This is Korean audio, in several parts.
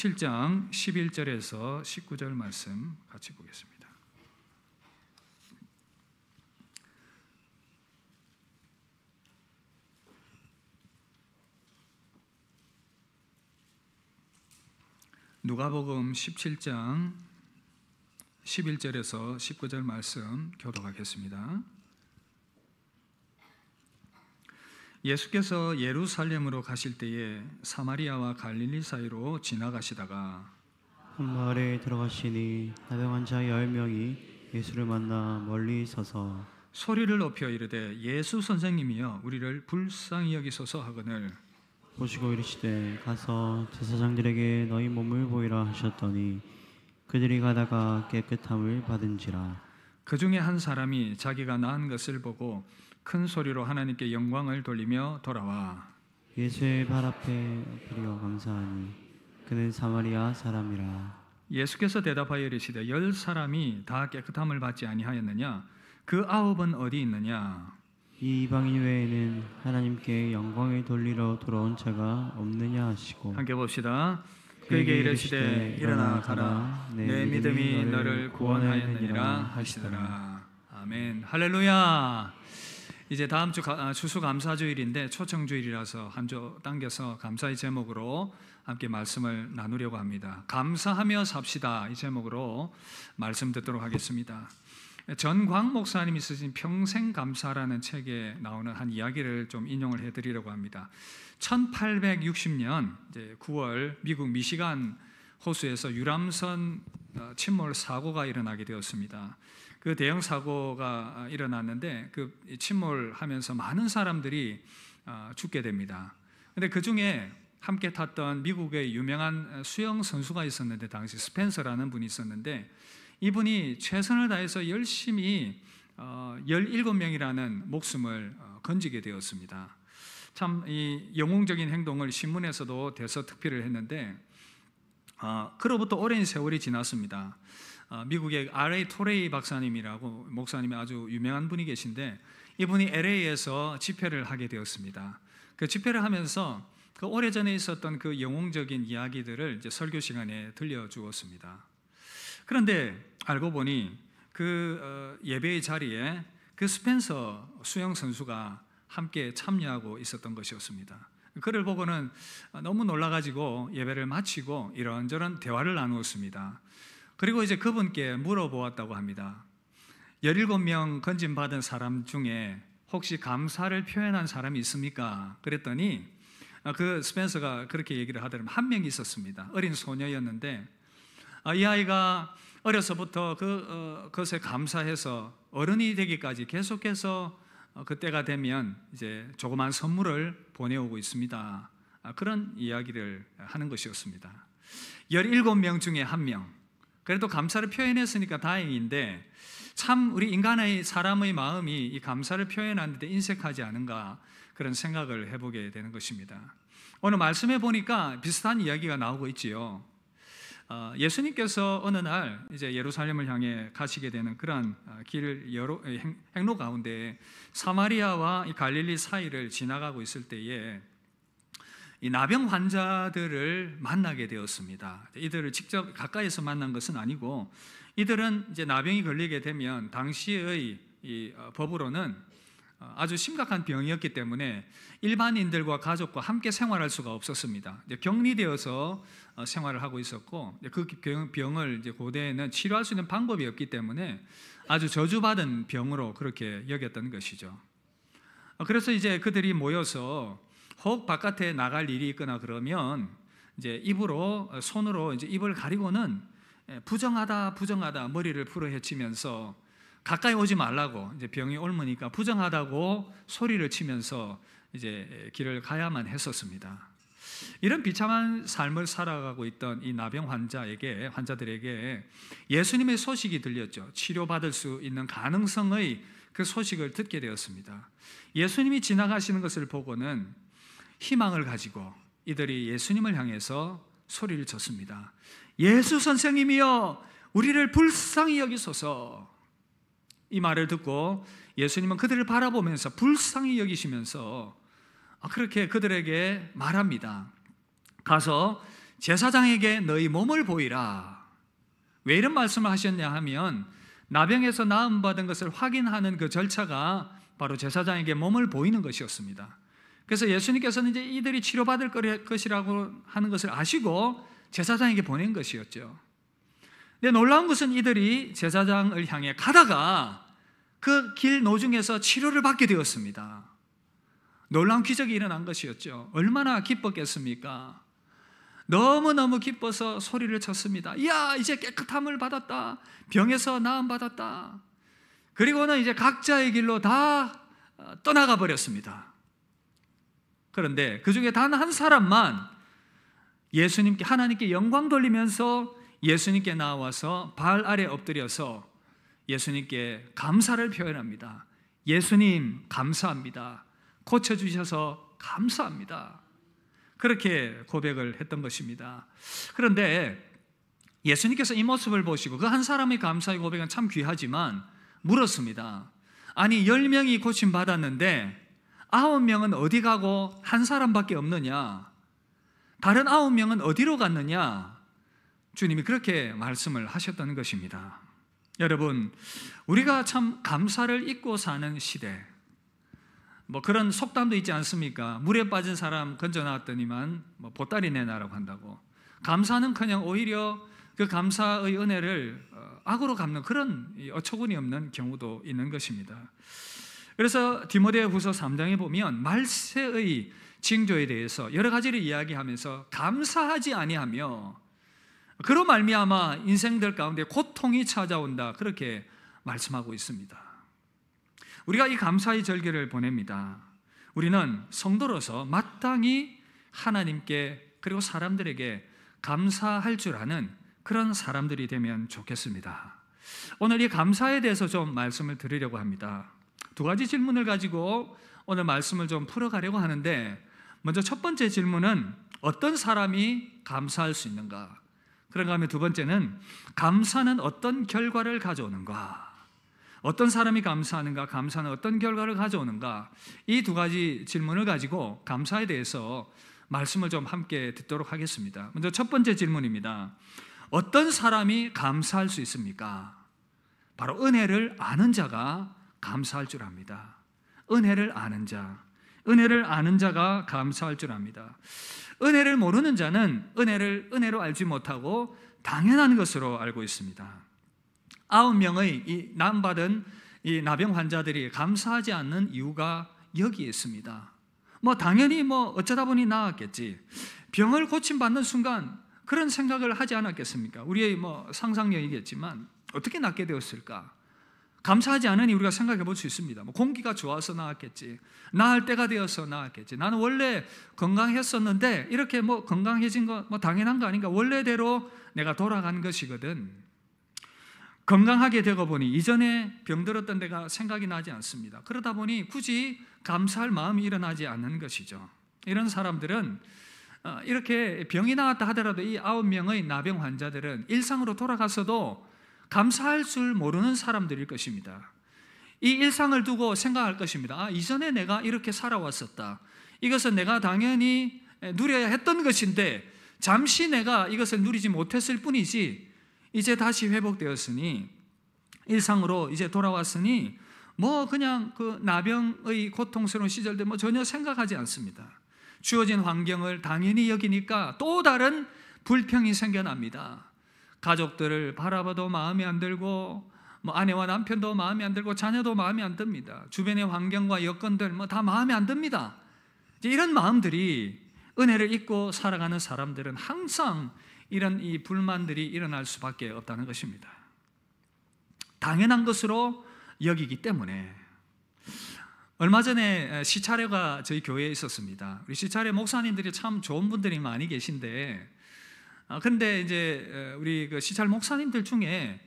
17장 11절에서 19절 말씀 같이 보겠습니다. 누가복음 17장 11절에서 19절 말씀 교독하겠습니다. 예수께서 예루살렘으로 가실 때에 사마리아와 갈릴리 사이로 지나가시다가 한 마을에 들어가시니 나병 환자 10명이 예수를 만나 멀리 서서 소리를 높여 이르되 예수 선생님이여 우리를 불쌍히 여기소서 하거늘 보시고 이르시되 가서 제사장들에게 너희 몸을 보이라 하셨더니 그들이 가다가 깨끗함을 받은지라. 그 중에 한 사람이 자기가 나은 것을 보고 큰 소리로 하나님께 영광을 돌리며 돌아와 예수의 발 앞에 엎드려 감사하니 그는 사마리아 사람이라. 예수께서 대답하여 이르시되 10사람이 다 깨끗함을 받지 아니하였느냐? 그 9은 어디 있느냐? 이 이방인 외에는 하나님께 영광을 돌리러 돌아온 자가 없느냐 하시고 함께 봅시다. 그에게 이르시되 일어나 가라 내 믿음이 너를 구원하였느니라 하시더라. 아멘. 할렐루야. 이제 다음 주 추수감사주일인데 초청주일이라서 한 주 당겨서 감사의 제목으로 함께 말씀을 나누려고 합니다. 감사하며 삽시다, 이 제목으로 말씀 듣도록 하겠습니다. 전광 목사님이 쓰신 평생 감사라는 책에 나오는 한 이야기를 좀 인용을 해드리려고 합니다. 1860년 9월 미국 미시간 호수에서 유람선 침몰 사고가 일어나게 되었습니다. 그 대형 사고가 일어났는데 그 침몰하면서 많은 사람들이 죽게 됩니다. 그런데 그 중에 함께 탔던 미국의 유명한 수영 선수가 있었는데 당시 스펜서라는 분이 있었는데 이분이 최선을 다해서 열심히 17명이라는 목숨을 건지게 되었습니다. 참 이 영웅적인 행동을 신문에서도 대서특필을 했는데 그로부터 오랜 세월이 지났습니다. 미국의 R.A. 토레이 박사님이라고 목사님이 아주 유명한 분이 계신데 이분이 LA에서 집회를 하게 되었습니다. 그 집회를 하면서 그 오래전에 있었던 그 영웅적인 이야기들을 이제 설교 시간에 들려주었습니다. 그런데 알고 보니 그 예배의 자리에 그 스펜서 수영 선수가 함께 참여하고 있었던 것이었습니다. 그를 보고는 너무 놀라가지고 예배를 마치고 이런저런 대화를 나누었습니다. 그리고 이제 그분께 물어보았다고 합니다. 17명 건진받은 사람 중에 혹시 감사를 표현한 사람이 있습니까? 그랬더니 그 스펜서가 그렇게 얘기를 하더라면 한 명이 있었습니다. 어린 소녀였는데 이 아이가 어려서부터 그것에 감사해서 어른이 되기까지 계속해서 그때가 되면 이제 조그만 선물을 보내오고 있습니다. 그런 이야기를 하는 것이었습니다. 17명 중에 한 명. 그래도 감사를 표현했으니까 다행인데 참 우리 인간의 사람의 마음이 이 감사를 표현하는 데 인색하지 않은가 그런 생각을 해보게 되는 것입니다. 오늘 말씀해 보니까 비슷한 이야기가 나오고 있지요. 예수님께서 어느 날 이제 예루살렘을 향해 가시게 되는 그런 행로 가운데 사마리아와 이 갈릴리 사이를 지나가고 있을 때에 이 나병 환자들을 만나게 되었습니다. 이들을 직접 가까이서 만난 것은 아니고 이들은 이제 나병이 걸리게 되면 당시의 이 법으로는 아주 심각한 병이었기 때문에 일반인들과 가족과 함께 생활할 수가 없었습니다. 이제 격리되어서 생활을 하고 있었고 그 병을 이제 고대에는 치료할 수 있는 방법이 없기 때문에 아주 저주받은 병으로 그렇게 여겼던 것이죠. 그래서 이제 그들이 모여서 혹 바깥에 나갈 일이 있거나 그러면 이제 손으로 이제 입을 가리고는 부정하다 머리를 풀어헤치면서 가까이 오지 말라고 이제 병이 옮으니까 부정하다고 소리를 치면서 이제 길을 가야만 했었습니다. 이런 비참한 삶을 살아가고 있던 이 나병 환자들에게 예수님의 소식이 들렸죠. 치료받을 수 있는 가능성의 그 소식을 듣게 되었습니다. 예수님이 지나가시는 것을 보고는 희망을 가지고 이들이 예수님을 향해서 소리를 쳤습니다. 예수 선생님이여 우리를 불쌍히 여기소서. 이 말을 듣고 예수님은 그들을 바라보면서 불쌍히 여기시면서 그렇게 그들에게 말합니다. 가서 제사장에게 너희 몸을 보이라. 왜 이런 말씀을 하셨냐 하면 나병에서 나음받은 것을 확인하는 그 절차가 바로 제사장에게 몸을 보이는 것이었습니다. 그래서 예수님께서는 이제 이들이 치료받을 것이라고 하는 것을 아시고 제사장에게 보낸 것이었죠. 근데 놀라운 것은 이들이 제사장을 향해 가다가 그 길 노중에서 치료를 받게 되었습니다. 놀라운 기적이 일어난 것이었죠. 얼마나 기뻤겠습니까? 너무너무 기뻐서 소리를 쳤습니다. 이야, 이제 깨끗함을 받았다. 병에서 나음 받았다. 그리고는 이제 각자의 길로 다 떠나가 버렸습니다. 그런데 그 중에 단 한 사람만 예수님께, 하나님께 영광 돌리면서 예수님께 나와서 발 아래 엎드려서 예수님께 감사를 표현합니다. 예수님 감사합니다. 고쳐주셔서 감사합니다. 그렇게 고백을 했던 것입니다. 그런데 예수님께서 이 모습을 보시고 그 한 사람의 감사의 고백은 참 귀하지만 물었습니다. 아니 10명이 고침받았는데 9명은 어디 가고 한 사람밖에 없느냐? 다른 9명은 어디로 갔느냐? 주님이 그렇게 말씀을 하셨던 것입니다. 여러분, 우리가 참 감사를 잊고 사는 시대, 뭐 그런 속담도 있지 않습니까? 물에 빠진 사람 건져놨더니만 보따리 내놔라고 한다고. 감사는커녕 오히려 그 감사의 은혜를 악으로 갚는 그런 어처구니 없는 경우도 있는 것입니다. 그래서 디모데후서 3장에 보면 말세의 징조에 대해서 여러 가지를 이야기하면서 감사하지 아니하며 그로 말미암아 인생들 가운데 고통이 찾아온다, 그렇게 말씀하고 있습니다. 우리가 이 감사의 절기를 보냅니다. 우리는 성도로서 마땅히 하나님께 그리고 사람들에게 감사할 줄 아는 그런 사람들이 되면 좋겠습니다. 오늘 이 감사에 대해서 좀 말씀을 드리려고 합니다. 두 가지 질문을 가지고 오늘 말씀을 좀 풀어가려고 하는데, 먼저 첫 번째 질문은 어떤 사람이 감사할 수 있는가? 그런가 하면 두 번째는 감사는 어떤 결과를 가져오는가? 어떤 사람이 감사하는가? 감사는 어떤 결과를 가져오는가? 이 두 가지 질문을 가지고 감사에 대해서 말씀을 좀 함께 듣도록 하겠습니다. 먼저 첫 번째 질문입니다. 어떤 사람이 감사할 수 있습니까? 바로 은혜를 아는 자가 감사할 줄 압니다. 은혜를 아는 자, 은혜를 아는 자가 감사할 줄 압니다. 은혜를 모르는 자는 은혜를 은혜로 알지 못하고 당연한 것으로 알고 있습니다. 9명의 이 남받은 이 나병 환자들이 감사하지 않는 이유가 여기에 있습니다. 당연히 어쩌다 보니 나았겠지. 병을 고침받는 순간 그런 생각을 하지 않았겠습니까? 우리의 상상력이겠지만 어떻게 낫게 되었을까? 감사하지 않으니 우리가 생각해 볼 수 있습니다. 공기가 좋아서 나았겠지. 나을 때가 되어서 나았겠지. 나는 원래 건강했었는데 이렇게 건강해진 거 당연한 거 아닌가? 원래대로 내가 돌아간 것이거든. 건강하게 되고 보니 이전에 병들었던 데가 생각이 나지 않습니다. 그러다 보니 굳이 감사할 마음이 일어나지 않는 것이죠. 이런 사람들은 이렇게 병이 나왔다 하더라도 이 9명의 나병 환자들은 일상으로 돌아가서도 감사할 줄 모르는 사람들일 것입니다. 이 일상을 두고 생각할 것입니다. 이전에 내가 이렇게 살아왔었다. 이것은 내가 당연히 누려야 했던 것인데 잠시 내가 이것을 누리지 못했을 뿐이지 이제 다시 회복되었으니 일상으로 이제 돌아왔으니 그냥 그 나병의 고통스러운 시절들 전혀 생각하지 않습니다. 주어진 환경을 당연히 여기니까 또 다른 불평이 생겨납니다. 가족들을 바라봐도 마음에 안 들고 아내와 남편도 마음에 안 들고 자녀도 마음에 안 듭니다. 주변의 환경과 여건들 다 마음에 안 듭니다. 이런 마음들이 은혜를 잊고 살아가는 사람들은 항상 이런 이 불만들이 일어날 수밖에 없다는 것입니다. 당연한 것으로 여기기 때문에. 얼마 전에 시차례가 저희 교회에 있었습니다. 우리 시차례 목사님들이 참 좋은 분들이 많이 계신데, 근데 이제 우리 그 시찰 목사님들 중에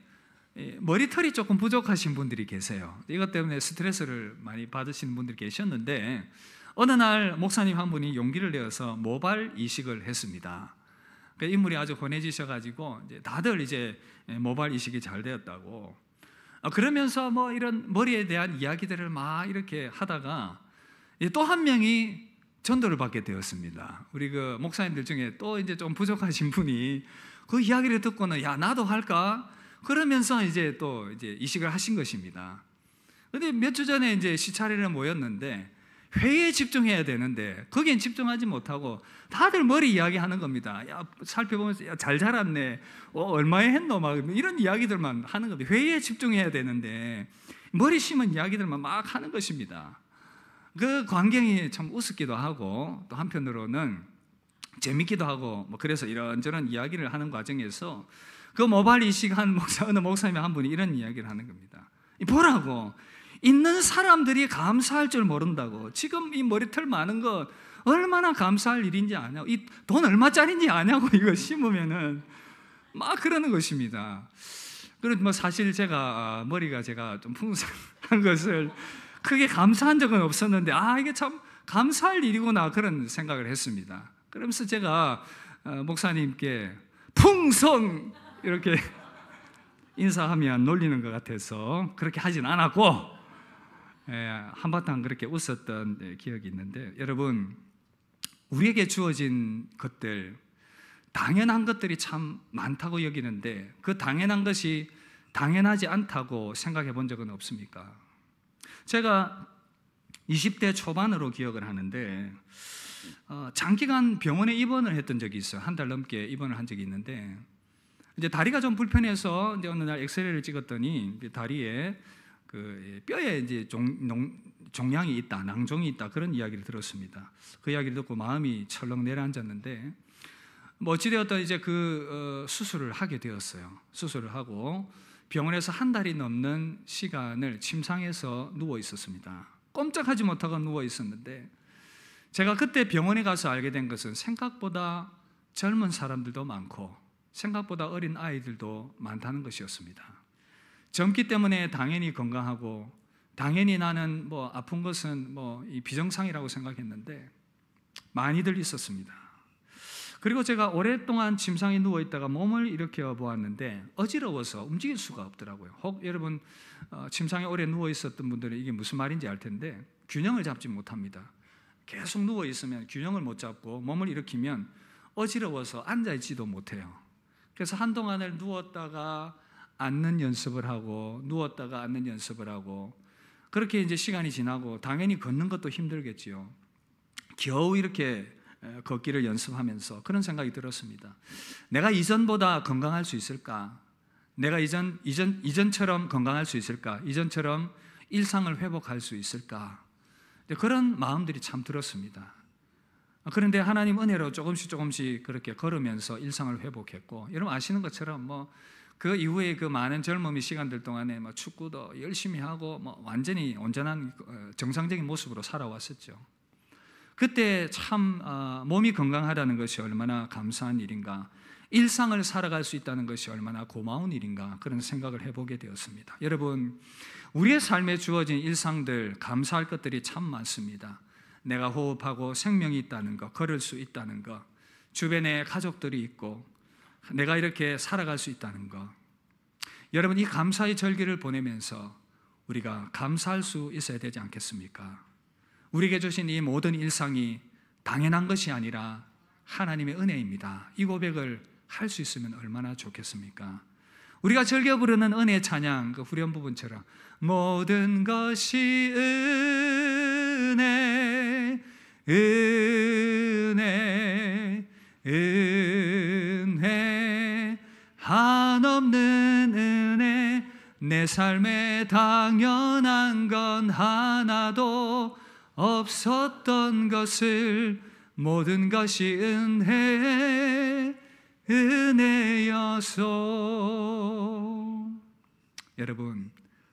머리털이 조금 부족하신 분들이 계세요. 이것 때문에 스트레스를 많이 받으시는 분들이 계셨는데, 어느 날 목사님 한 분이 용기를 내어서 모발 이식을 했습니다. 그 인물이 아주 혼해지셔가지고 다들 이제 모발 이식이 잘 되었다고. 그러면서 이런 머리에 대한 이야기들을 막 이렇게 하다가 또 한 명이 전도를 받게 되었습니다. 우리 그 목사님들 중에 또 이제 좀 부족하신 분이 그 이야기를 듣고는 야, 나도 할까? 그러면서 이제 또 이제 이식을 하신 것입니다. 근데 몇 주 전에 이제 시차례를 모였는데 회의에 집중해야 되는데 거기엔 집중하지 못하고 다들 머리 이야기하는 겁니다. 야, 살펴보면서 야, 잘 자랐네. 얼마에 했노? 막 이런 이야기들만 하는 겁니다. 회의에 집중해야 되는데 머리 심은 이야기들만 막 하는 것입니다. 그 광경이 참 우습기도 하고 또 한편으로는 재밌기도 하고 뭐 그래서 이런저런 이야기를 하는 과정에서 그 모발 이식한 어느 목사님 한 분이 이런 이야기를 하는 겁니다. 보라고, 있는 사람들이 감사할 줄 모른다고. 지금 이 머리털 많은 것 얼마나 감사할 일인지 아냐고, 이 돈 얼마짜리인지 아냐고, 이거 심으면은 막 그러는 것입니다. 그리고 뭐 사실 제가 머리가 제가 좀 풍성한 것을 크게 감사한 적은 없었는데 이게 참 감사할 일이구나 그런 생각을 했습니다. 그러면서 제가 목사님께 풍성 이렇게 인사하면 놀리는 것 같아서 그렇게 하진 않았고 한바탕 그렇게 웃었던 기억이 있는데, 여러분, 우리에게 주어진 것들, 당연한 것들이 참 많다고 여기는데 그 당연한 것이 당연하지 않다고 생각해 본 적은 없습니까? 제가 20대 초반으로 기억을 하는데 장기간 병원에 입원을 했던 적이 있어요. 한 달 넘게 입원을 한 적이 있는데, 이제 다리가 좀 불편해서 이제 어느 날 엑스레이를 찍었더니 다리에 그 뼈에 이제 종양이 있다, 낭종이 있다, 그런 이야기를 들었습니다. 그 이야기를 듣고 마음이 철렁 내려앉았는데, 뭐 어찌되었든 이제 수술을 하게 되었어요. 수술을 하고 병원에서 한 달이 넘는 시간을 침상에서 누워 있었습니다. 꼼짝하지 못하고 누워 있었는데, 제가 그때 병원에 가서 알게 된 것은 생각보다 젊은 사람들도 많고 생각보다 어린 아이들도 많다는 것이었습니다. 젊기 때문에 당연히 건강하고 당연히 나는 뭐 아픈 것은 뭐 이 비정상이라고 생각했는데 많이들 있었습니다. 그리고 제가 오랫동안 침상에 누워 있다가 몸을 일으켜 보았는데 어지러워서 움직일 수가 없더라고요. 혹 여러분 침상에 오래 누워 있었던 분들은 이게 무슨 말인지 알 텐데, 균형을 잡지 못합니다. 계속 누워 있으면 균형을 못 잡고 몸을 일으키면 어지러워서 앉아 있지도 못해요. 그래서 한동안을 누웠다가 앉는 연습을 하고 누웠다가 앉는 연습을 하고, 그렇게 이제 시간이 지나고 당연히 걷는 것도 힘들겠지요. 겨우 이렇게 걷기를 연습하면서 그런 생각이 들었습니다. 내가 이전보다 건강할 수 있을까? 내가 이전처럼 건강할 수 있을까? 이전처럼 일상을 회복할 수 있을까? 그런 마음들이 참 들었습니다. 그런데 하나님 은혜로 조금씩 그렇게 걸으면서 일상을 회복했고, 여러분 아시는 것처럼 뭐 그 이후에 그 많은 젊음의 시간들 동안에 뭐 축구도 열심히 하고 뭐 완전히 온전한 정상적인 모습으로 살아왔었죠. 그때 참 몸이 건강하다는 것이 얼마나 감사한 일인가, 일상을 살아갈 수 있다는 것이 얼마나 고마운 일인가, 그런 생각을 해보게 되었습니다. 여러분, 우리의 삶에 주어진 일상들, 감사할 것들이 참 많습니다. 내가 호흡하고 생명이 있다는 것, 걸을 수 있다는 것, 주변에 가족들이 있고 내가 이렇게 살아갈 수 있다는 것. 여러분, 이 감사의 절기를 보내면서 우리가 감사할 수 있어야 되지 않겠습니까? 우리에게 주신 이 모든 일상이 당연한 것이 아니라 하나님의 은혜입니다. 이 고백을 할 수 있으면 얼마나 좋겠습니까? 우리가 즐겨 부르는 은혜 찬양, 그 후렴 부분처럼 모든 것이 은혜, 은혜, 은혜, 한없는 은혜, 내 삶에 당연한 건 하나도 없었던 것을 모든 것이 은혜, 은혜여서. 여러분,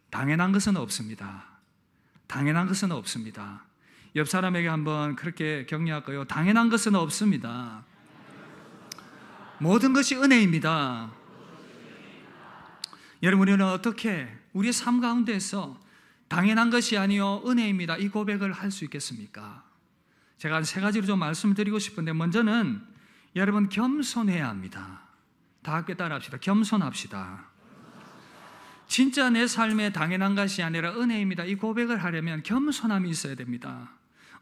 당연한 것은 없습니다. 당연한 것은 없습니다. 옆 사람에게 한번 그렇게 격려할까요? 당연한 것은 없습니다. 모든 것이 은혜입니다. 여러분, 우리는 어떻게 우리의 삶 가운데서 당연한 것이 아니요 은혜입니다, 이 고백을 할 수 있겠습니까? 제가 한 3가지로 좀 말씀을 드리고 싶은데, 먼저는 여러분, 겸손해야 합니다. 다 함께 따라합시다. 겸손합시다. 진짜 내 삶에 당연한 것이 아니라 은혜입니다, 이 고백을 하려면 겸손함이 있어야 됩니다.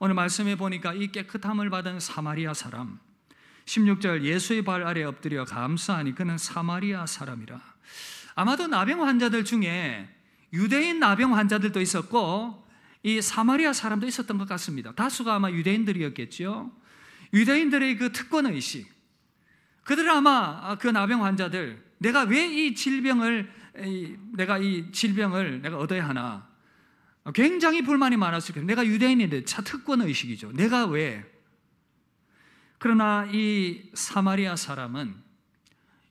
오늘 말씀에 보니까 이 깨끗함을 받은 사마리아 사람, 16절 예수의 발 아래 엎드려 감사하니 그는 사마리아 사람이라. 아마도 나병 환자들 중에 유대인 나병 환자들도 있었고 이 사마리아 사람도 있었던 것 같습니다. 다수가 아마 유대인들이었겠죠. 유대인들의 그 특권의식, 그들은 아마 그 나병 환자들, 내가 왜 이 질병을 내가 얻어야 하나, 굉장히 불만이 많았을 거예요. 내가 유대인인데 특권의식이죠. 내가 왜? 그러나 이 사마리아 사람은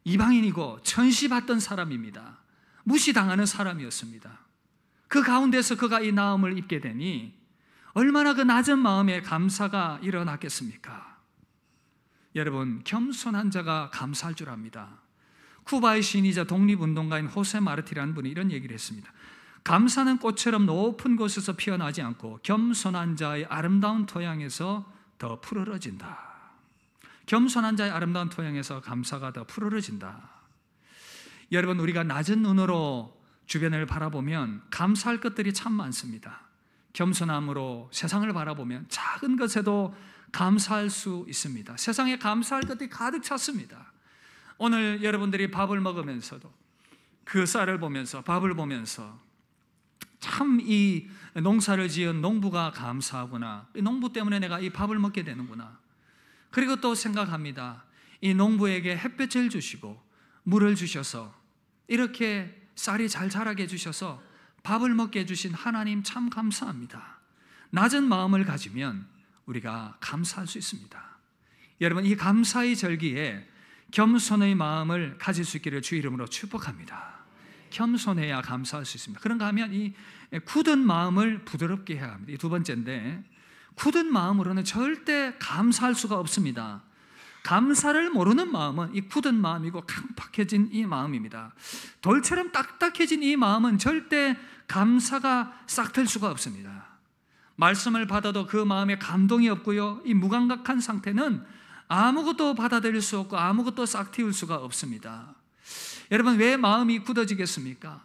이방인이고 천시받던 사람입니다. 무시당하는 사람이었습니다. 그 가운데서 그가 이 나음을 입게 되니 얼마나 그 낮은 마음에 감사가 일어났겠습니까? 여러분, 겸손한 자가 감사할 줄 압니다. 쿠바의 시인이자 독립운동가인 호세 마르티라는 분이 이런 얘기를 했습니다. 감사는 꽃처럼 높은 곳에서 피어나지 않고 겸손한 자의 아름다운 토양에서 더 푸르러진다. 겸손한 자의 아름다운 토양에서 감사가 더 푸르러진다. 여러분, 우리가 낮은 눈으로 주변을 바라보면 감사할 것들이 참 많습니다. 겸손함으로 세상을 바라보면 작은 것에도 감사할 수 있습니다. 세상에 감사할 것들이 가득 찼습니다. 오늘 여러분들이 밥을 먹으면서도 그 쌀을 보면서, 밥을 보면서 참 이 농사를 지은 농부가 감사하구나, 이 농부 때문에 내가 이 밥을 먹게 되는구나. 그리고 또 생각합니다. 이 농부에게 햇볕을 주시고 물을 주셔서 이렇게 쌀이 잘 자라게 해주셔서 밥을 먹게 해주신 하나님 참 감사합니다. 낮은 마음을 가지면 우리가 감사할 수 있습니다. 여러분, 이 감사의 절기에 겸손의 마음을 가질 수 있기를 주 이름으로 축복합니다. 겸손해야 감사할 수 있습니다. 그런가 하면 이 굳은 마음을 부드럽게 해야 합니다. 이 두 번째인데, 굳은 마음으로는 절대 감사할 수가 없습니다. 감사를 모르는 마음은 이 굳은 마음이고 강팍해진 이 마음입니다. 돌처럼 딱딱해진 이 마음은 절대 감사가 싹틀 수가 없습니다. 말씀을 받아도 그 마음에 감동이 없고요, 이 무감각한 상태는 아무것도 받아들일 수 없고 아무것도 싹 틔울 수가 없습니다. 여러분, 왜 마음이 굳어지겠습니까?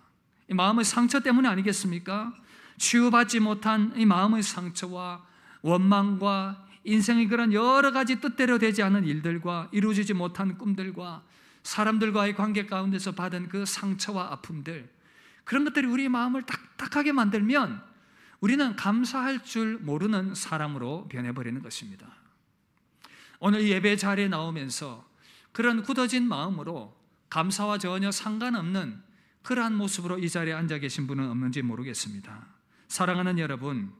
이 마음의 상처 때문에 아니겠습니까? 치유받지 못한 이 마음의 상처와 원망과 인생의 그런 여러 가지 뜻대로 되지 않은 일들과 이루어지지 못한 꿈들과 사람들과의 관계 가운데서 받은 그 상처와 아픔들, 그런 것들이 우리 마음을 딱딱하게 만들면 우리는 감사할 줄 모르는 사람으로 변해버리는 것입니다. 오늘 예배 자리에 나오면서 그런 굳어진 마음으로 감사와 전혀 상관없는 그러한 모습으로 이 자리에 앉아 계신 분은 없는지 모르겠습니다. 사랑하는 여러분,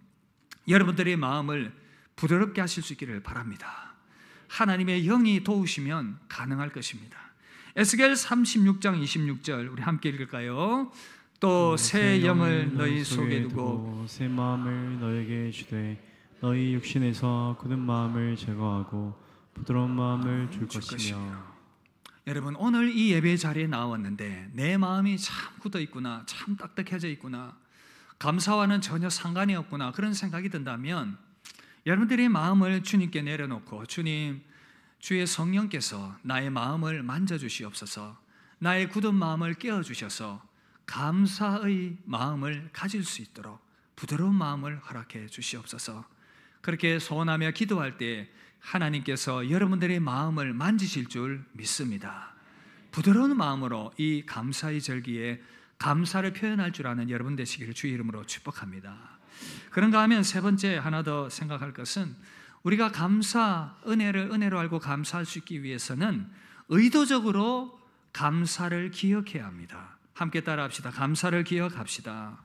여러분들의 마음을 부드럽게 하실 수 있기를 바랍니다. 하나님의 영이 도우시면 가능할 것입니다. 에스겔 36장 26절 우리 함께 읽을까요? 또 새 영을 너희 속에 두고 새 마음을 너에게 주되 너희 육신에서 굳은 마음을 제거하고 부드러운 마음을 줄 것이며. 여러분, 오늘 이 예배 자리에 나왔는데 내 마음이 참 굳어 있구나, 참 딱딱해져 있구나, 감사와는 전혀 상관이 없구나, 그런 생각이 든다면 여러분들의 마음을 주님께 내려놓고, 주님, 주의 성령께서 나의 마음을 만져주시옵소서, 나의 굳은 마음을 깨워주셔서 감사의 마음을 가질 수 있도록 부드러운 마음을 허락해 주시옵소서. 그렇게 소원하며 기도할 때 하나님께서 여러분들의 마음을 만지실 줄 믿습니다. 부드러운 마음으로 이 감사의 절기에 감사를 표현할 줄 아는 여러분 되시기를 주의 이름으로 축복합니다. 그런가 하면 세 번째 하나 더 생각할 것은, 우리가 감사, 은혜로 알고 감사할 수 있기 위해서는 의도적으로 감사를 기억해야 합니다. 함께 따라합시다. 감사를 기억합시다.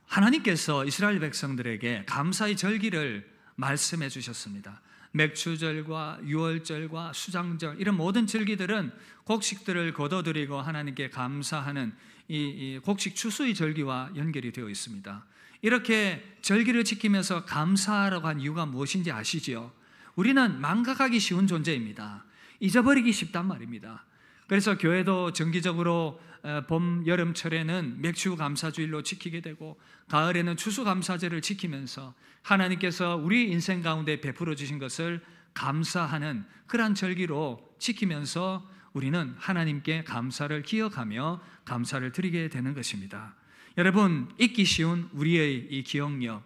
하나님께서 이스라엘 백성들에게 감사의 절기를 말씀해 주셨습니다. 맥추절과 유월절과 수장절, 이런 모든 절기들은 곡식들을 거둬들이고 하나님께 감사하는 이 곡식 추수의 절기와 연결이 되어 있습니다. 이렇게 절기를 지키면서 감사하라고 한 이유가 무엇인지 아시죠? 우리는 망각하기 쉬운 존재입니다. 잊어버리기 쉽단 말입니다. 그래서 교회도 정기적으로 봄, 여름철에는 맥추 감사주일로 지키게 되고, 가을에는 추수 감사제를 지키면서 하나님께서 우리 인생 가운데 베풀어 주신 것을 감사하는 그러한 절기로 지키면서 우리는 하나님께 감사를 기억하며 감사를 드리게 되는 것입니다. 여러분, 잊기 쉬운 우리의 이 기억력,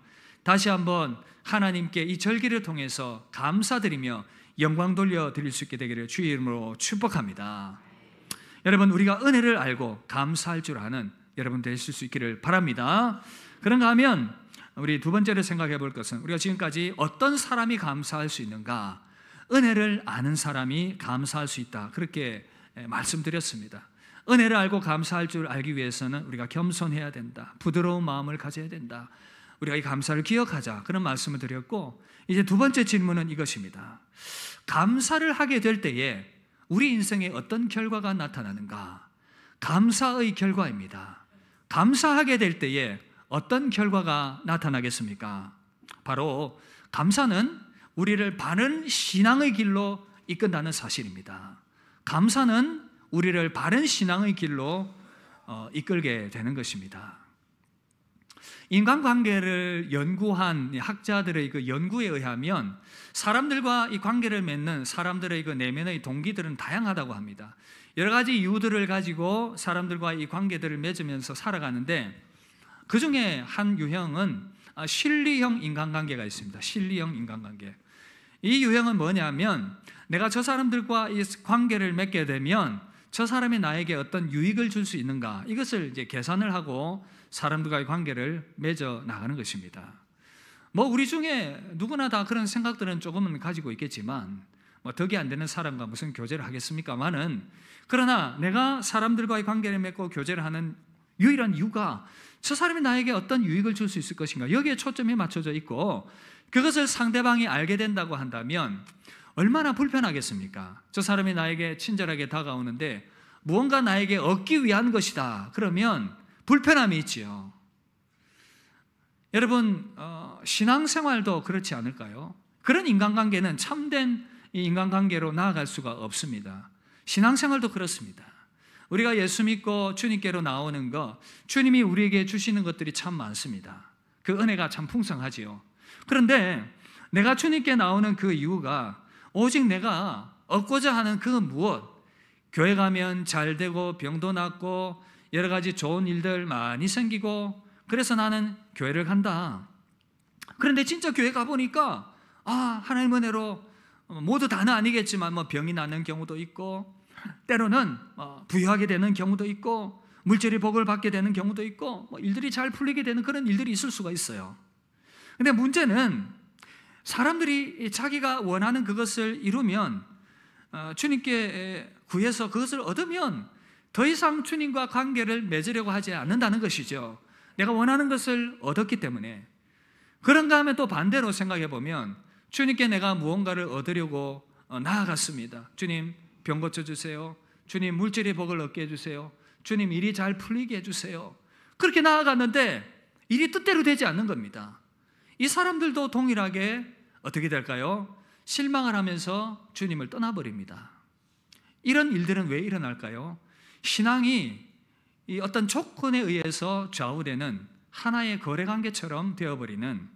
다시 한번 하나님께 이 절기를 통해서 감사드리며 영광 돌려드릴 수 있게 되기를 주의 이름으로 축복합니다. 여러분, 우리가 은혜를 알고 감사할 줄 아는 여러분 되실 수 있기를 바랍니다. 그런가 하면 우리 두 번째로 생각해 볼 것은, 우리가 지금까지 어떤 사람이 감사할 수 있는가? 은혜를 아는 사람이 감사할 수 있다, 그렇게 말씀드렸습니다. 은혜를 알고 감사할 줄 알기 위해서는 우리가 겸손해야 된다, 부드러운 마음을 가져야 된다, 우리가 이 감사를 기억하자, 그런 말씀을 드렸고, 이제 두 번째 질문은 이것입니다. 감사를 하게 될 때에 우리 인생에 어떤 결과가 나타나는가? 감사의 결과입니다. 감사하게 될 때에 어떤 결과가 나타나겠습니까? 바로 감사는 우리를 바른 신앙의 길로 이끈다는 사실입니다. 감사는 우리를 바른 신앙의 길로 이끌게 되는 것입니다. 인간관계를 연구한 학자들의 그 연구에 의하면 사람들과 이 관계를 맺는 사람들의 그 내면의 동기들은 다양하다고 합니다. 여러 가지 이유들을 가지고 사람들과 이 관계들을 맺으면서 살아가는데, 그 중에 한 유형은 실리형 인간관계가 있습니다. 실리형 인간관계. 이 유형은 뭐냐면, 내가 저 사람들과 이 관계를 맺게 되면 저 사람이 나에게 어떤 유익을 줄 수 있는가, 이것을 이제 계산을 하고 사람들과의 관계를 맺어 나가는 것입니다. 우리 중에 누구나 다 그런 생각들은 조금은 가지고 있겠지만, 덕이 안 되는 사람과 무슨 교제를 하겠습니까마는, 그러나 내가 사람들과의 관계를 맺고 교제를 하는 유일한 이유가 저 사람이 나에게 어떤 유익을 줄 수 있을 것인가, 여기에 초점이 맞춰져 있고, 그것을 상대방이 알게 된다고 한다면 얼마나 불편하겠습니까? 저 사람이 나에게 친절하게 다가오는데 무언가 나에게 얻기 위한 것이다, 그러면 불편함이 있지요. 여러분, 신앙생활도 그렇지 않을까요? 그런 인간관계는 참된 인간관계로 나아갈 수가 없습니다. 신앙생활도 그렇습니다. 우리가 예수 믿고 주님께로 나오는 것, 주님이 우리에게 주시는 것들이 참 많습니다. 그 은혜가 참 풍성하지요. 그런데 내가 주님께 나오는 그 이유가 오직 내가 얻고자 하는 그 무엇, 교회 가면 잘 되고 병도 낫고 여러 가지 좋은 일들 많이 생기고, 그래서 나는 교회를 간다. 그런데 진짜 교회 가보니까 하나님 은혜로 모두 다는 아니겠지만 병이 나는 경우도 있고, 때로는 부유하게 되는 경우도 있고, 물질의 복을 받게 되는 경우도 있고, 일들이 잘 풀리게 되는 그런 일들이 있을 수가 있어요. 근데 문제는 사람들이 자기가 원하는 그것을 이루면, 주님께 구해서 그것을 얻으면 더 이상 주님과 관계를 맺으려고 하지 않는다는 것이죠. 내가 원하는 것을 얻었기 때문에. 그런가 하면 또 반대로 생각해 보면, 주님께 내가 무언가를 얻으려고 나아갔습니다. 주님, 병 고쳐주세요. 주님, 물질의 복을 얻게 해주세요. 주님, 일이 잘 풀리게 해주세요. 그렇게 나아갔는데 일이 뜻대로 되지 않는 겁니다. 이 사람들도 동일하게 어떻게 될까요? 실망을 하면서 주님을 떠나버립니다. 이런 일들은 왜 일어날까요? 신앙이 이 어떤 조건에 의해서 좌우되는 하나의 거래관계처럼 되어버리는,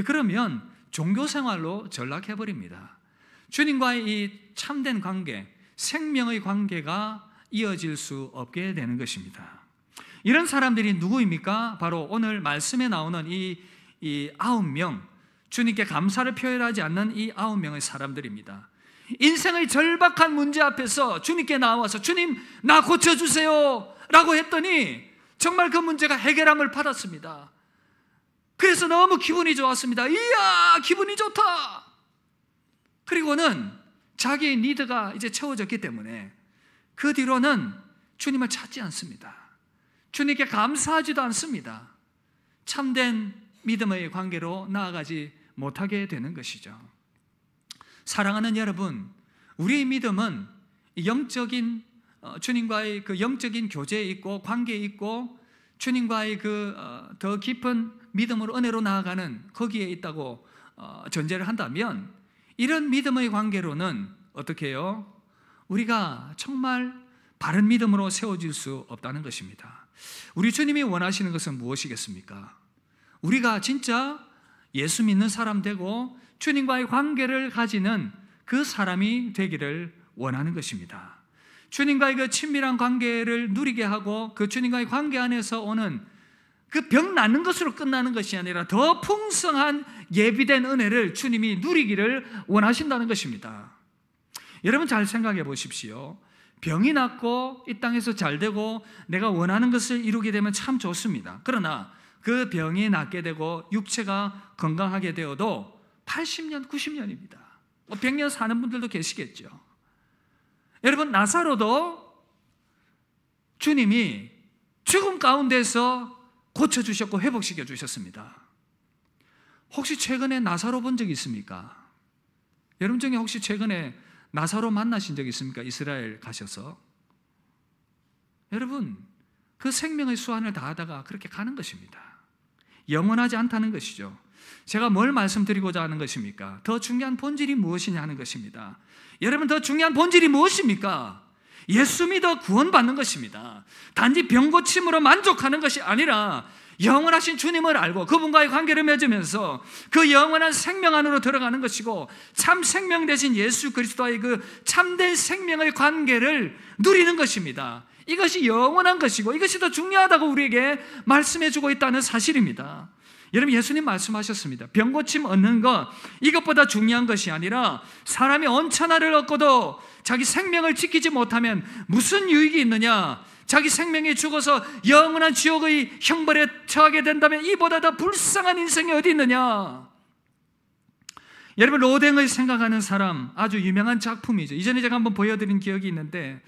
그러면 종교생활로 전락해버립니다. 주님과의 이 참된 관계, 생명의 관계가 이어질 수 없게 되는 것입니다. 이런 사람들이 누구입니까? 바로 오늘 말씀에 나오는 이 9명, 주님께 감사를 표현하지 않는 이 9명의 사람들입니다. 인생의 절박한 문제 앞에서 주님께 나와서 주님, 나 고쳐주세요 라고 했더니 정말 그 문제가 해결함을 받았습니다. 그래서 너무 기분이 좋았습니다. 이야, 기분이 좋다. 그리고는 자기의 니드가 이제 채워졌기 때문에 그 뒤로는 주님을 찾지 않습니다. 주님께 감사하지도 않습니다. 참된 믿음의 관계로 나아가지 못하게 되는 것이죠. 사랑하는 여러분, 우리의 믿음은 영적인 주님과의 그 영적인 교제에 있고 관계에 있고, 주님과의 그 더 깊은 믿음으로 은혜로 나아가는 거기에 있다고 전제를 한다면, 이런 믿음의 관계로는 어떻게 해요? 우리가 정말 바른 믿음으로 세워질 수 없다는 것입니다. 우리 주님이 원하시는 것은 무엇이겠습니까? 우리가 진짜 예수 믿는 사람 되고 주님과의 관계를 가지는 그 사람이 되기를 원하는 것입니다. 주님과의 그 친밀한 관계를 누리게 하고 그 주님과의 관계 안에서 오는 그 병 낫는 것으로 끝나는 것이 아니라 더 풍성한 예비된 은혜를 주님이 누리기를 원하신다는 것입니다. 여러분 잘 생각해 보십시오. 병이 낫고 이 땅에서 잘 되고 내가 원하는 것을 이루게 되면 참 좋습니다. 그러나 그 병이 낫게 되고 육체가 건강하게 되어도 80년, 90년입니다. 100년 사는 분들도 계시겠죠. 여러분, 나사로도 주님이 죽음 가운데서 고쳐주셨고 회복시켜 주셨습니다. 혹시 최근에 나사로 본 적 있습니까? 여러분 중에 혹시 최근에 나사로 만나신 적 있습니까? 이스라엘 가셔서. 여러분, 그 생명의 수완을 다하다가 그렇게 가는 것입니다. 영원하지 않다는 것이죠. 제가 뭘 말씀드리고자 하는 것입니까? 더 중요한 본질이 무엇이냐 하는 것입니다. 여러분, 더 중요한 본질이 무엇입니까? 예수 믿어 구원받는 것입니다. 단지 병 고침으로 만족하는 것이 아니라 영원하신 주님을 알고 그분과의 관계를 맺으면서 그 영원한 생명 안으로 들어가는 것이고, 참 생명 되신 예수 그리스도와의 그 참된 생명의 관계를 누리는 것입니다. 이것이 영원한 것이고 이것이 더 중요하다고 우리에게 말씀해주고 있다는 사실입니다. 여러분, 예수님 말씀하셨습니다. 병 고침 얻는 것, 이것보다 중요한 것이 아니라 사람이 온천하를 얻고도 자기 생명을 지키지 못하면 무슨 유익이 있느냐? 자기 생명이 죽어서 영원한 지옥의 형벌에 처하게 된다면 이보다 더 불쌍한 인생이 어디 있느냐? 여러분, 로댕을 생각하는 사람, 아주 유명한 작품이죠. 이전에 제가 한번 보여드린 기억이 있는데,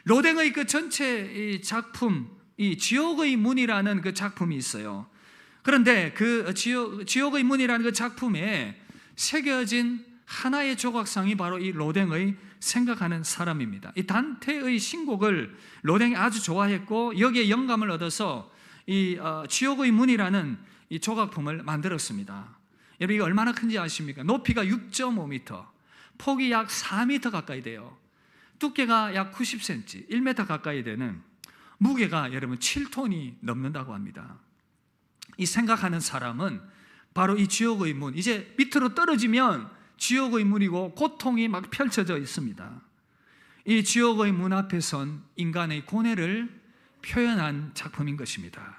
로댕의 그 전체 이 작품, 이 지옥의 문이라는 그 작품이 있어요. 그런데 그 지옥의 문이라는 그 작품에 새겨진 하나의 조각상이 바로 이 로댕의 생각하는 사람입니다. 이 단테의 신곡을 로댕이 아주 좋아했고 여기에 영감을 얻어서 이 지옥의 문이라는 이 조각품을 만들었습니다. 여러분, 이게 얼마나 큰지 아십니까? 높이가 6.5m, 폭이 약 4m 가까이 돼요. 두께가 약 90cm, 1m 가까이 되는, 무게가 여러분 7톤이 넘는다고 합니다. 이 생각하는 사람은 바로 이 지옥의 문, 이제 밑으로 떨어지면 지옥의 문이고 고통이 막 펼쳐져 있습니다. 이 지옥의 문 앞에 선 인간의 고뇌를 표현한 작품인 것입니다.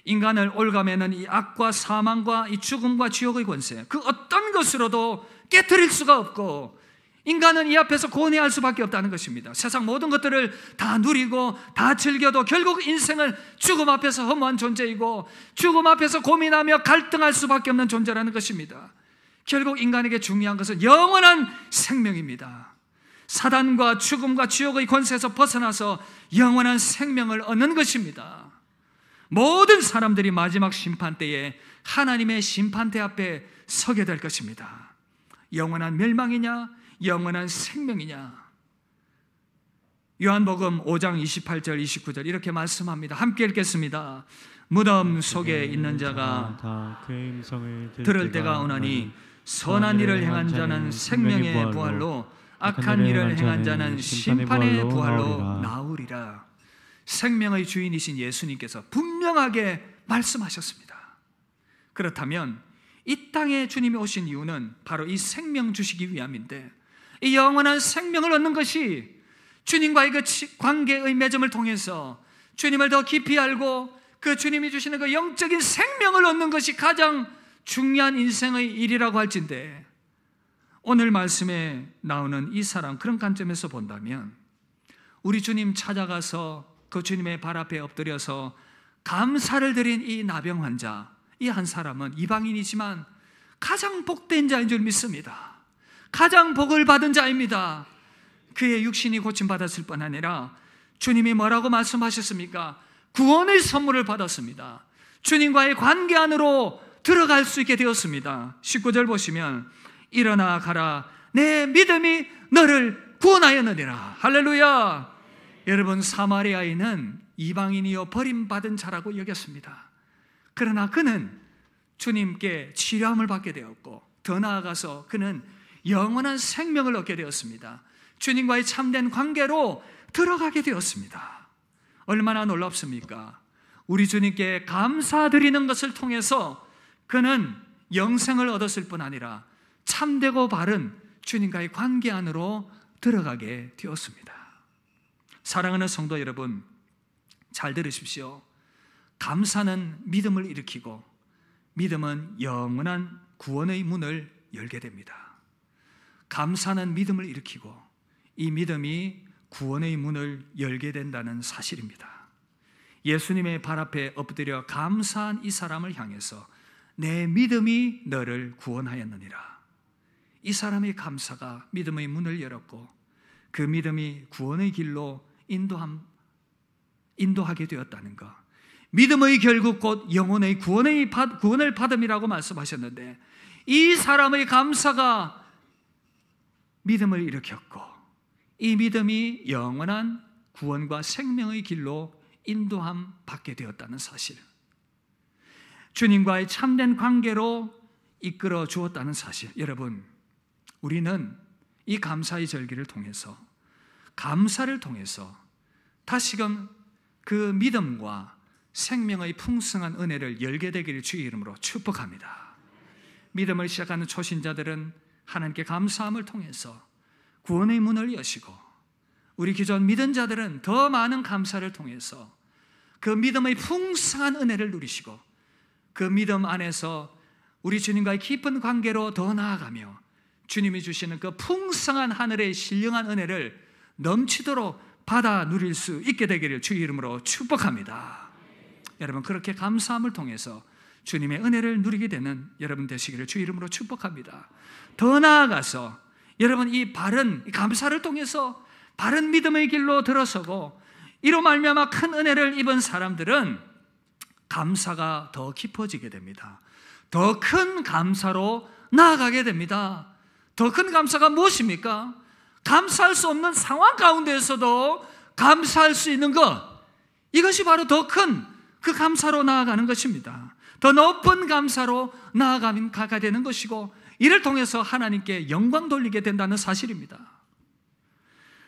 인간을 올가매는 이 악과 사망과 이 죽음과 지옥의 권세, 그 어떤 것으로도 깨트릴 수가 없고 인간은 이 앞에서 고뇌할 수밖에 없다는 것입니다. 세상 모든 것들을 다 누리고 다 즐겨도 결국 인생은 죽음 앞에서 허무한 존재이고 죽음 앞에서 고민하며 갈등할 수밖에 없는 존재라는 것입니다. 결국 인간에게 중요한 것은 영원한 생명입니다. 사단과 죽음과 지옥의 권세에서 벗어나서 영원한 생명을 얻는 것입니다. 모든 사람들이 마지막 심판 때에 하나님의 심판대 앞에 서게 될 것입니다. 영원한 멸망이냐, 영원한 생명이냐? 요한복음 5장 28절 29절 이렇게 말씀합니다. 함께 읽겠습니다. 무덤 속에 있는 자가 다 그의 음성을 들을 때가 오나니 선한 일을 행한 자는 생명의 부활로 악한 일을 행한 자는 심판의 부활로 나으리라. 생명의 주인이신 예수님께서 분명하게 말씀하셨습니다. 그렇다면 이 땅에 주님이 오신 이유는 바로 이 생명 주시기 위함인데, 이 영원한 생명을 얻는 것이 주님과의 그 관계의 맺음을 통해서 주님을 더 깊이 알고 그 주님이 주시는 그 영적인 생명을 얻는 것이 가장 중요한 인생의 일이라고 할진데, 오늘 말씀에 나오는 이 사람, 그런 관점에서 본다면 우리 주님 찾아가서 그 주님의 발 앞에 엎드려서 감사를 드린 이 나병 환자, 이 한 사람은 이방인이지만 가장 복된 자인 줄 믿습니다. 가장 복을 받은 자입니다. 그의 육신이 고침받았을 뿐 아니라 주님이 뭐라고 말씀하셨습니까? 구원의 선물을 받았습니다. 주님과의 관계 안으로 들어갈 수 있게 되었습니다. 19절 보시면 일어나 가라, 내 믿음이 너를 구원하였느니라. 할렐루야. 여러분, 사마리아인은 이방인이요 버림받은 자라고 여겼습니다. 그러나 그는 주님께 치료함을 받게 되었고 더 나아가서 그는 영원한 생명을 얻게 되었습니다. 주님과의 참된 관계로 들어가게 되었습니다. 얼마나 놀랍습니까? 우리 주님께 감사드리는 것을 통해서 그는 영생을 얻었을 뿐 아니라 참되고 바른 주님과의 관계 안으로 들어가게 되었습니다. 사랑하는 성도 여러분, 잘 들으십시오. 감사는 믿음을 일으키고 믿음은 영원한 구원의 문을 열게 됩니다. 감사는 믿음을 일으키고 이 믿음이 구원의 문을 열게 된다는 사실입니다. 예수님의 발 앞에 엎드려 감사한 이 사람을 향해서 내 믿음이 너를 구원하였느니라. 이 사람의 감사가 믿음의 문을 열었고 그 믿음이 구원의 길로 인도하게 되었다는 것. 믿음의 결국 곧 영혼의 구원을 받음이라고 말씀하셨는데 이 사람의 감사가 믿음을 일으켰고 이 믿음이 영원한 구원과 생명의 길로 인도함 받게 되었다는 사실, 주님과의 참된 관계로 이끌어 주었다는 사실. 여러분, 우리는 이 감사의 절기를 통해서, 감사를 통해서 다시금 그 믿음과 생명의 풍성한 은혜를 열게 되기를 주의 이름으로 축복합니다. 믿음을 시작하는 초신자들은 하나님께 감사함을 통해서 구원의 문을 여시고, 우리 기존 믿은 자들은 더 많은 감사를 통해서 그 믿음의 풍성한 은혜를 누리시고 그 믿음 안에서 우리 주님과의 깊은 관계로 더 나아가며 주님이 주시는 그 풍성한 하늘의 신령한 은혜를 넘치도록 받아 누릴 수 있게 되기를 주의 이름으로 축복합니다. 여러분, 그렇게 감사함을 통해서 주님의 은혜를 누리게 되는 여러분 되시기를 주의 이름으로 축복합니다. 더 나아가서 여러분, 이 바른 감사를 통해서 바른 믿음의 길로 들어서고 이로 말미암아 큰 은혜를 입은 사람들은 감사가 더 깊어지게 됩니다. 더 큰 감사로 나아가게 됩니다. 더 큰 감사가 무엇입니까? 감사할 수 없는 상황 가운데에서도 감사할 수 있는 것, 이것이 바로 더 큰 그 감사로 나아가는 것입니다. 더 높은 감사로 나아가게 되는 것이고, 이를 통해서 하나님께 영광 돌리게 된다는 사실입니다.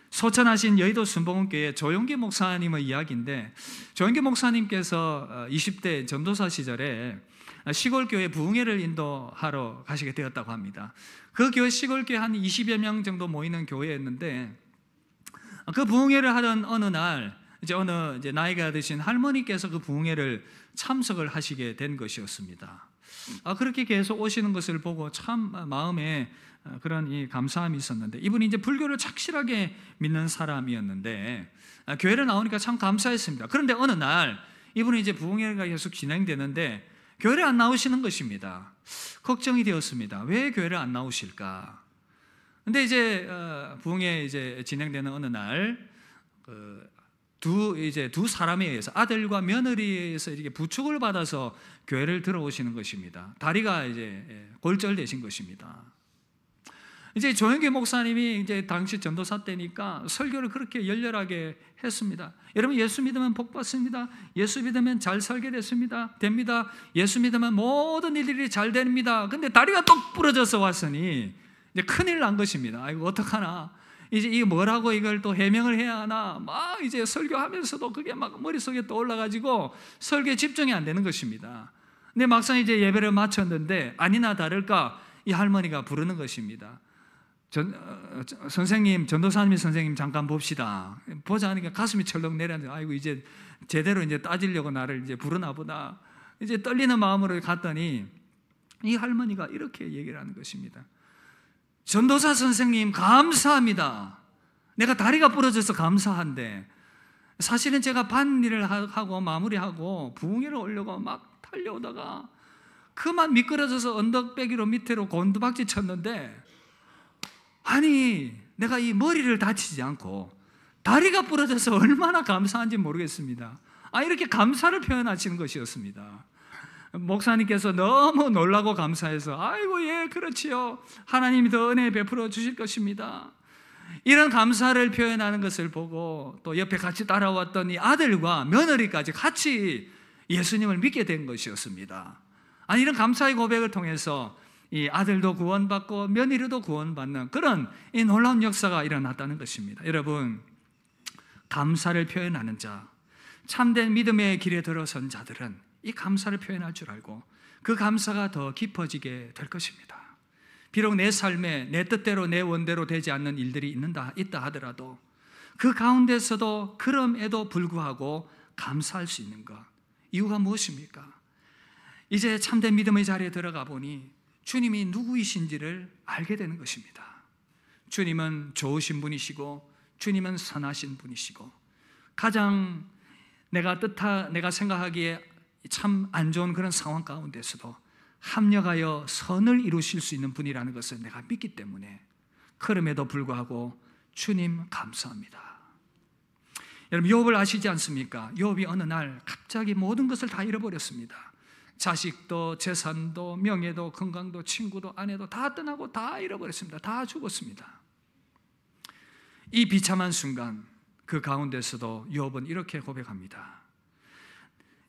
소천하신 여의도 순복음교회 조용기 목사님의 이야기인데, 조용기 목사님께서 20대 전도사 시절에 시골교회 부흥회를 인도하러 가시게 되었다고 합니다. 그 교회, 시골교회 한 20여 명 정도 모이는 교회였는데, 그 부흥회를 하던 어느 날 이제 나이가 드신 할머니께서 그 부흥회를 참석을 하시게 된 것이었습니다. 그렇게 계속 오시는 것을 보고 참 마음에 그런 이 감사함이 있었는데, 이분이 이제 불교를 착실하게 믿는 사람이었는데 교회를 나오니까 참 감사했습니다. 그런데 어느 날 이분이 이제 부흥회가 계속 진행되는데 교회를 안 나오시는 것입니다. 걱정이 되었습니다. 왜 교회를 안 나오실까? 근데 이제 부흥회 이제 진행되는 어느 날 두 사람에 의해서, 아들과 며느리에 의해서 이렇게 부축을 받아서 교회를 들어오시는 것입니다. 다리가 이제 골절되신 것입니다. 이제 조영기 목사님이 이제 당시 전도사 때니까 설교를 그렇게 열렬하게 했습니다. 여러분, 예수 믿으면 복 받습니다. 예수 믿으면 잘 살게 됩니다. 예수 믿으면 모든 일들이 잘 됩니다. 근데 다리가 똑 부러져서 왔으니 이제 큰일 난 것입니다. 아이고, 어떡하나. 이제 이게 뭐라고 이걸 또 해명을 해야 하나. 막 이제 설교하면서도 그게 막 머릿속에 떠올라가지고 설교에 집중이 안 되는 것입니다. 근데 막상 이제 예배를 마쳤는데 아니나 다를까 이 할머니가 부르는 것입니다. 선생님, 전도사님 선생님 잠깐 봅시다. 보자 하니까 가슴이 철렁 내려앉아. 아이고, 이제 제대로 이제 따지려고 나를 이제 부르나 보다. 이제 떨리는 마음으로 갔더니 이 할머니가 이렇게 얘기를 하는 것입니다. 전도사 선생님, 감사합니다. 내가 다리가 부러져서 감사한데 사실은 제가 밭일을 하고 마무리하고 부흥회를 오려고 막 달려오다가 그만 미끄러져서 언덕배기로 밑으로 곤두박질 쳤는데, 아니 내가 이 머리를 다치지 않고 다리가 부러져서 얼마나 감사한지 모르겠습니다. 이렇게 감사를 표현하시는 것이었습니다. 목사님께서 너무 놀라고 감사해서 아이고, 예, 그렇지요. 하나님이 더 은혜 베풀어 주실 것입니다. 이런 감사를 표현하는 것을 보고 또 옆에 같이 따라왔던 이 아들과 며느리까지 같이 예수님을 믿게 된 것이었습니다. 이런 감사의 고백을 통해서 이 아들도 구원받고 며느리도 구원받는 그런 이 놀라운 역사가 일어났다는 것입니다. 여러분, 감사를 표현하는 자, 참된 믿음의 길에 들어선 자들은 이 감사를 표현할 줄 알고 그 감사가 더 깊어지게 될 것입니다. 비록 내 삶에 내 뜻대로 내 원대로 되지 않는 일들이 있다 하더라도 그 가운데서도 그럼에도 불구하고 감사할 수 있는 것, 이유가 무엇입니까? 이제 참된 믿음의 자리에 들어가 보니 주님이 누구이신지를 알게 되는 것입니다. 주님은 좋으신 분이시고 주님은 선하신 분이시고 가장 내가 생각하기에 참 안 좋은 그런 상황 가운데서도 합력하여 선을 이루실 수 있는 분이라는 것을 내가 믿기 때문에 그럼에도 불구하고 주님 감사합니다. 여러분 욥을 아시지 않습니까? 욥이 어느 날 갑자기 모든 것을 다 잃어버렸습니다. 자식도 재산도 명예도 건강도 친구도 아내도 다 떠나고 다 잃어버렸습니다. 다 죽었습니다. 이 비참한 순간 그 가운데서도 욥은 이렇게 고백합니다.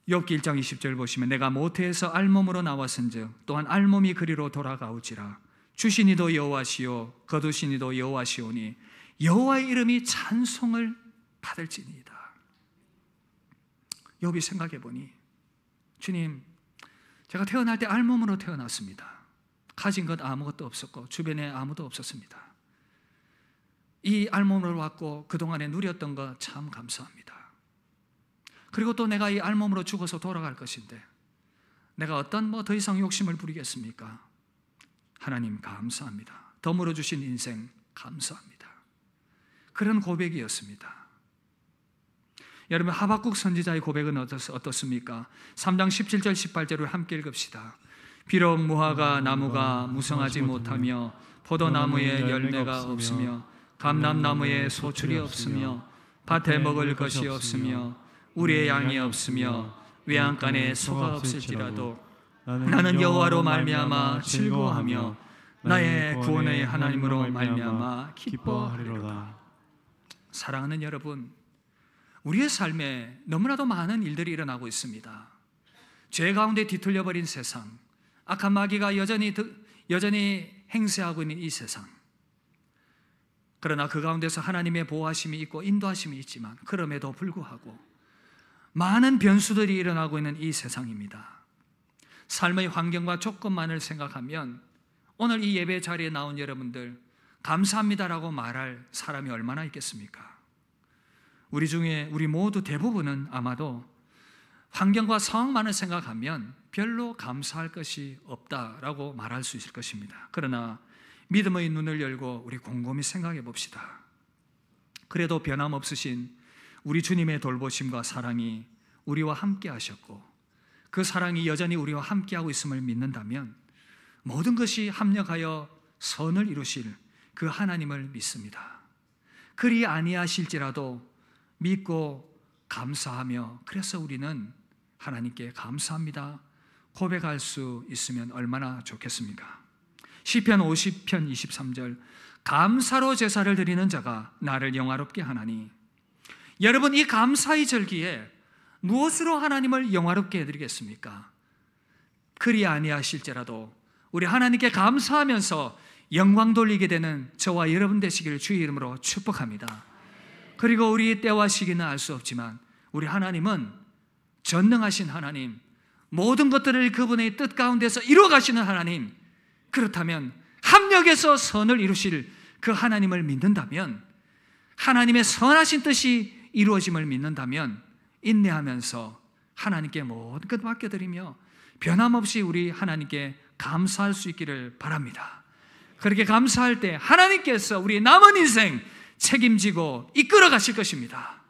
욥기 1장 20절 보시면 내가 모태에서 알몸으로 나왔은즉 또한 알몸이 그리로 돌아가오지라 주신 이도 여호와시요 거두신 이도 여호와시오니 여호와의 이름이 찬송을 받을지니이다. 욥이 생각해 보니 주님, 제가 태어날 때 알몸으로 태어났습니다. 가진 것 아무것도 없었고 주변에 아무도 없었습니다. 이 알몸으로 왔고 그동안에 누렸던 것 참 감사합니다. 그리고 또 내가 이 알몸으로 죽어서 돌아갈 것인데 내가 어떤 더 이상 욕심을 부리겠습니까? 하나님 감사합니다. 덤으로 주신 인생 감사합니다. 그런 고백이었습니다. 여러분 하박국 선지자의 고백은 어떻습니까? 3장 17절 18절을 함께 읽읍시다. 비록 무화과 나무가 무성하지 못하며 포도나무에 열매가 없으며 감람나무에 소출이 없으며 밭에 먹을 것이 없으며 우리의 양이 없으며 외양간에 소가 없을지라도 나는 여호와로 말미암아 즐거워하며 나의 구원의 하나님으로 말미암아 기뻐하리로다. 사랑하는 여러분, 우리의 삶에 너무나도 많은 일들이 일어나고 있습니다. 죄 가운데 뒤틀려버린 세상, 악한 마귀가 여전히 행세하고 있는 이 세상. 그러나 그 가운데서 하나님의 보호하심이 있고 인도하심이 있지만 그럼에도 불구하고 많은 변수들이 일어나고 있는 이 세상입니다. 삶의 환경과 조건만을 생각하면 오늘 이 예배 자리에 나온 여러분들 감사합니다라고 말할 사람이 얼마나 있겠습니까? 우리 중에 우리 모두 대부분은 아마도 환경과 상황만을 생각하면 별로 감사할 것이 없다라고 말할 수 있을 것입니다. 그러나 믿음의 눈을 열고 우리 곰곰이 생각해 봅시다. 그래도 변함없으신 우리 주님의 돌보심과 사랑이 우리와 함께 하셨고 그 사랑이 여전히 우리와 함께하고 있음을 믿는다면 모든 것이 합력하여 선을 이루실 그 하나님을 믿습니다. 그리 아니하실지라도 믿고 감사하며 그래서 우리는 하나님께 감사합니다 고백할 수 있으면 얼마나 좋겠습니까? 시편 50편 23절 감사로 제사를 드리는 자가 나를 영화롭게 하나니. 여러분 이 감사의 절기에 무엇으로 하나님을 영화롭게 해드리겠습니까? 그리 아니하실지라도 우리 하나님께 감사하면서 영광 돌리게 되는 저와 여러분 되시기를 주의 이름으로 축복합니다. 그리고 우리 때와 시기는 알 수 없지만 우리 하나님은 전능하신 하나님, 모든 것들을 그분의 뜻 가운데서 이루어 가시는 하나님, 그렇다면 합력해서 선을 이루실 그 하나님을 믿는다면, 하나님의 선하신 뜻이 이루어짐을 믿는다면 인내하면서 하나님께 모든 것 맡겨드리며 변함없이 우리 하나님께 감사할 수 있기를 바랍니다. 그렇게 감사할 때 하나님께서 우리 남은 인생 책임지고 이끌어 가실 것입니다.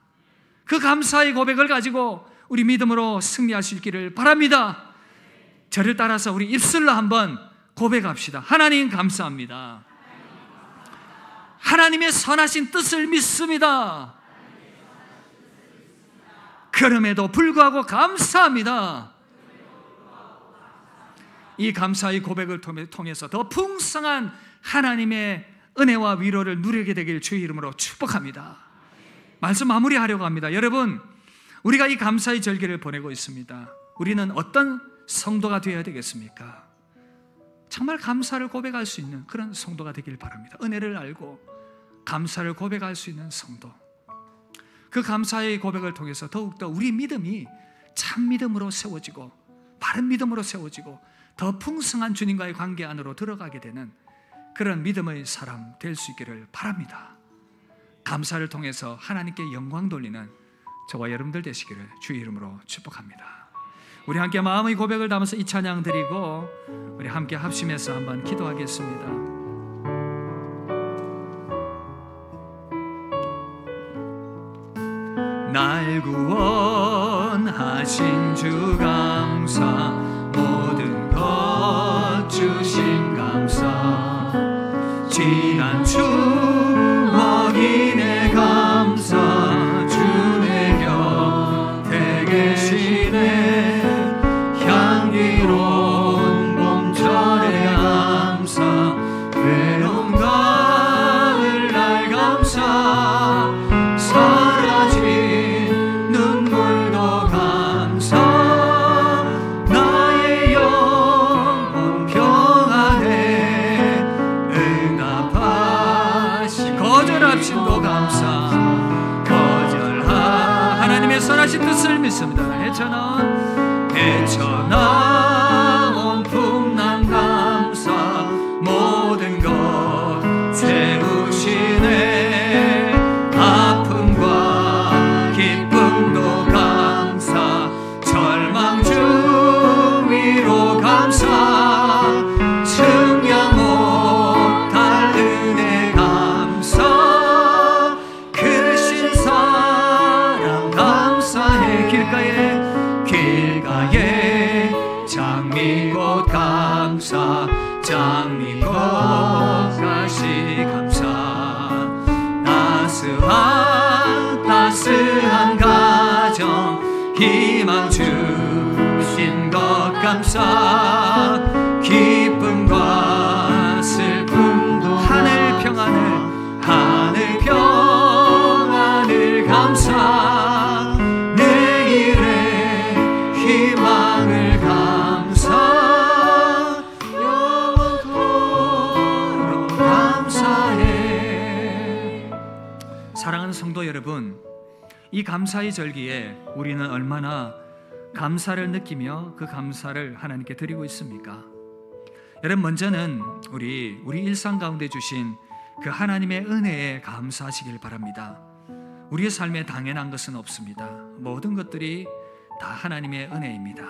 그 감사의 고백을 가지고 우리 믿음으로 승리할 수 있기를 바랍니다. 저를 따라서 우리 입술로 한번 고백합시다. 하나님 감사합니다. 하나님의 선하신 뜻을 믿습니다. 그럼에도 불구하고 감사합니다. 이 감사의 고백을 통해서 더 풍성한 하나님의 은혜와 위로를 누리게 되길 주의 이름으로 축복합니다. 말씀 마무리하려고 합니다. 여러분, 우리가 이 감사의 절기를 보내고 있습니다. 우리는 어떤 성도가 되어야 되겠습니까? 정말 감사를 고백할 수 있는 그런 성도가 되길 바랍니다. 은혜를 알고 감사를 고백할 수 있는 성도. 그 감사의 고백을 통해서 더욱더 우리 믿음이 참 믿음으로 세워지고 바른 믿음으로 세워지고 더 풍성한 주님과의 관계 안으로 들어가게 되는 그런 믿음의 사람 될 수 있기를 바랍니다. 감사를 통해서 하나님께 영광 돌리는 저와 여러분들 되시기를 주의 이름으로 축복합니다. 우리 함께 마음의 고백을 담아서 이 찬양 드리고 우리 함께 합심해서 한번 기도하겠습니다. 날 구원하신 주 감사, 모든 것 주신 감사, 지난 추억이네 감사, 주 내 곁에 계시네 향기로운 봄철에 감사, 외로운 가을날 감사, 사라진 눈물도 감사, 나의 영혼 평안에 응답하신 거절합신도 감사, 하나님의 선하신 뜻을 믿습니다. 헤쳐나온 풍랑 감사, 모든 것 채우시네 아픔과 기쁨도 감사, 절망 중 위로 감사, 측량 못할 은혜 감사, 크신 사랑 감사해, 길가에 장미꽃 감사, 장미꽃 가시 감사, 따스한 가정 희망 주신 것 감사, 기쁨과 슬픔도 하늘 평안을 감사, 내일의 희망을 감사, 영원토록 감사해. 사랑하는 성도 여러분, 이 감사의 절기에 우리는 얼마나 감사를 느끼며 그 감사를 하나님께 드리고 있습니까? 여러분, 먼저는 우리 일상 가운데 주신 그 하나님의 은혜에 감사하시길 바랍니다. 우리의 삶에 당연한 것은 없습니다. 모든 것들이 다 하나님의 은혜입니다.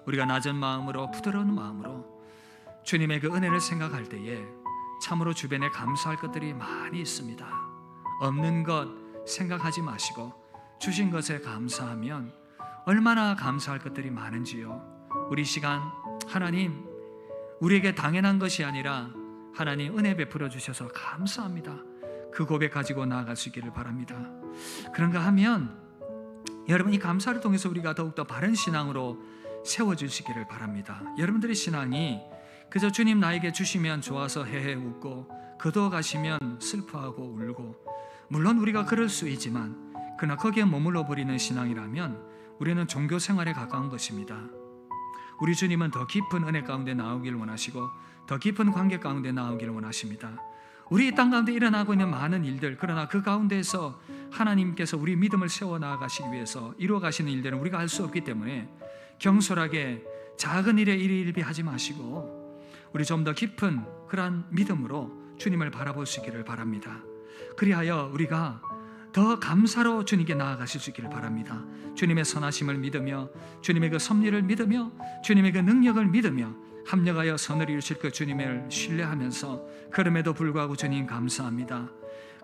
우리가 낮은 마음으로, 부드러운 마음으로 주님의 그 은혜를 생각할 때에 참으로 주변에 감사할 것들이 많이 있습니다. 없는 것 생각하지 마시고 주신 것에 감사하면 얼마나 감사할 것들이 많은지요. 우리 시간 하나님, 우리에게 당연한 것이 아니라 하나님 은혜 베풀어 주셔서 감사합니다. 그 고백 가지고 나아갈 수 있기를 바랍니다. 그런가 하면 여러분, 이 감사를 통해서 우리가 더욱더 바른 신앙으로 세워주시기를 바랍니다. 여러분들의 신앙이 그저 주님 나에게 주시면 좋아서 헤헤 웃고 거두어 가시면 슬퍼하고 울고, 물론 우리가 그럴 수 있지만 그러나 거기에 머물러 버리는 신앙이라면 우리는 종교 생활에 가까운 것입니다. 우리 주님은 더 깊은 은혜 가운데 나오길 원하시고 더 깊은 관계 가운데 나오길 원하십니다. 우리 이 땅 가운데 일어나고 있는 많은 일들, 그러나 그 가운데서 하나님께서 우리 믿음을 세워나가시기 위해서 이루어가시는 일들은 우리가 알 수 없기 때문에 경솔하게 작은 일에 일희일비하지 마시고 우리 좀 더 깊은 그러한 믿음으로 주님을 바라볼 수 있기를 바랍니다. 그리하여 우리가 더 감사로 주님께 나아가실 수 있기를 바랍니다. 주님의 선하심을 믿으며 주님의 그 섭리를 믿으며 주님의 그 능력을 믿으며 합력하여 선을 이루실 그 주님을 신뢰하면서, 그럼에도 불구하고 주님 감사합니다.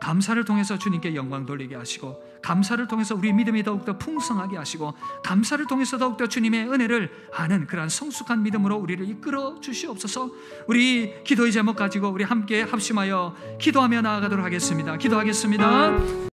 감사를 통해서 주님께 영광 돌리게 하시고, 감사를 통해서 우리 믿음이 더욱더 풍성하게 하시고, 감사를 통해서 더욱더 주님의 은혜를 아는 그러한 성숙한 믿음으로 우리를 이끌어 주시옵소서. 우리 기도의 제목 가지고 우리 함께 합심하여 기도하며 나아가도록 하겠습니다. 기도하겠습니다.